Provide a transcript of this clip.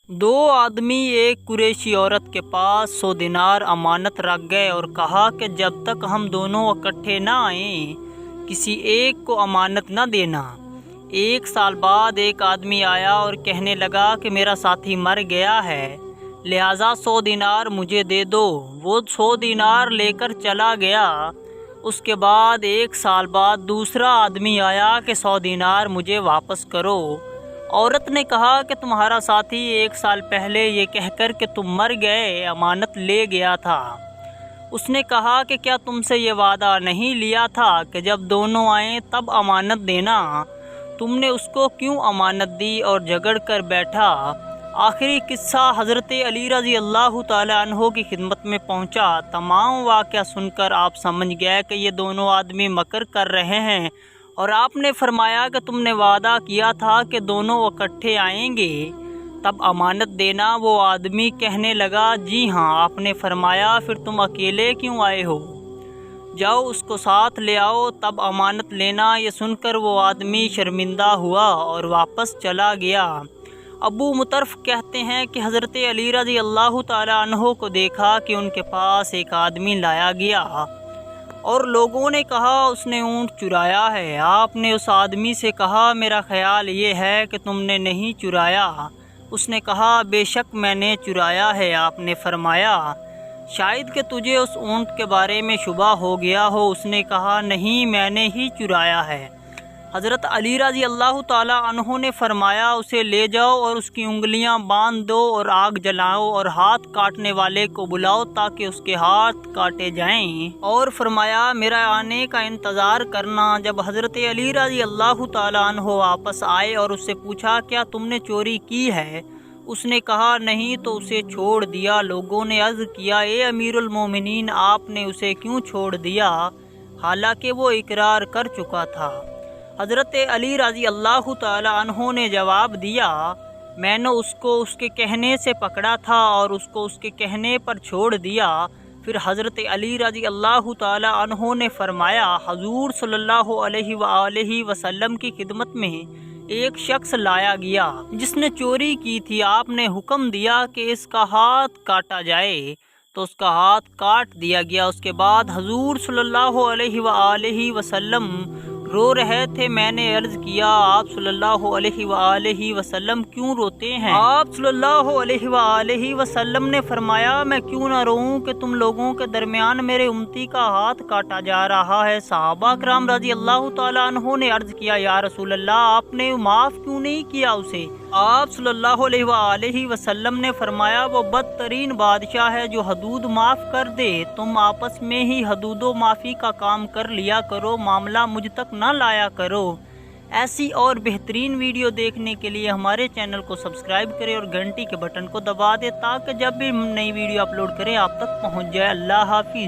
दो आदमी एक कुरैशी औरत के पास 100 दिनार अमानत रख गए और कहा कि जब तक हम दोनों इकट्ठे ना आएं किसी एक को अमानत न देना। 1 साल बाद एक आदमी आया और कहने लगा कि मेरा साथी मर गया है, लिहाजा 100 दिनार मुझे दे दो। वो 100 दिनार लेकर चला गया। उसके बाद 1 साल बाद दूसरा आदमी आया कि 100 दिनार मुझे वापस करो। औरत ने कहा कि तुम्हारा साथी 1 साल पहले ये कहकर कि तुम मर गए अमानत ले गया था। उसने कहा कि क्या तुमसे ये वादा नहीं लिया था कि जब दोनों आएँ तब अमानत देना? तुमने उसको क्यों अमानत दी और झगड़ कर बैठा? आखिरी किस्सा हज़रत अली रज़ी अल्लाह ताला अन्हो की खिदमत में पहुंचा। तमाम वाक़या सुनकर आप समझ गए कि ये दोनों आदमी मकर कर रहे हैं और आपने फरमाया कि तुमने वादा किया था कि दोनों इकट्ठे आएंगे तब अमानत देना। वो आदमी कहने लगा, जी हाँ आपने फरमाया, फिर तुम अकेले क्यों आए हो? जाओ उसको साथ ले आओ तब अमानत लेना। ये सुनकर वो आदमी शर्मिंदा हुआ और वापस चला गया। अबू मुतरफ कहते हैं कि हज़रत अली रज़ी अल्लाह ताला अन्हो को देखा कि उनके पास एक आदमी लाया गया और लोगों ने कहा उसने ऊँट चुराया है। आपने उस आदमी से कहा, मेरा ख्याल ये है कि तुमने नहीं चुराया। उसने कहा, बेशक मैंने चुराया है। आपने फरमाया, शायद कि तुझे उस ऊँट के बारे में शुबा हो गया हो। उसने कहा, नहीं मैंने ही चुराया है। हज़रत अली रज़ी अल्लाह ताला अन्हो ने फरमाया, उसे ले जाओ और उसकी उंगलियां बांध दो और आग जलाओ और हाथ काटने वाले को बुलाओ ताकि उसके हाथ काटे जाएं। और फरमाया, मेरा आने का इंतज़ार करना। जब हज़रत अली रज़ी अल्लाह ताला अन्हो वापस आए और उससे पूछा, क्या तुमने चोरी की है? उसने कहा, नहीं, तो उसे छोड़ दिया। लोगों ने अर्ज़ किया, ए अमीरुल मोमिनीन, आपने उसे क्यों छोड़ दिया हालांकि वो इकरार कर चुका था? हज़रत अली रज़ी अल्लाह ताला अन्हो ने जवाब दिया, मैंने उसको उसके कहने से पकड़ा था और उसको उसके कहने पर छोड़ दिया। फिर हज़रत अली रज़ी अल्लाह ताला अन्हो ने फरमाया, हजूर सल्लल्लाहु अलैहि वसल्लम की खिदमत में एक शख्स लाया गया जिसने चोरी की थी। आपने हुक्म दिया कि इसका हाथ काटा जाए, तो उसका हाथ काट दिया गया। उसके बाद हजूर सल्लल्लाहु अलैहि वसल्लम रो रहे थे। मैंने अर्ज़ किया, आप सल्लल्लाहु अलैहि वसल्लम क्यों रोते हैं? आप सल्लल्लाहु अलैहि वसल्लम ने फरमाया, मैं क्यों ना रोऊं कि तुम लोगों के दरमियान मेरे उम्मती का हाथ काटा जा रहा है। सहाबा कराम रज़ी अल्लाह ताला अन्हो ने अर्ज़ किया, या रसूल अल्लाह, आपने माफ़ क्यों नहीं किया उसे? आप सल्लल्लाहु अलैहि वसल्लम ने फरमाया, वो बदतरीन बादशाह है जो हदूद माफ़ कर दे। तुम आपस में ही हदूदो माफ़ी का काम कर लिया करो, मामला मुझ तक ना लाया करो। ऐसी और बेहतरीन वीडियो देखने के लिए हमारे चैनल को सब्सक्राइब करें और घंटी के बटन को दबा दें ताकि जब भी हम नई वीडियो अपलोड करें आप तक पहुंच जाए। अल्लाह हाफिज़।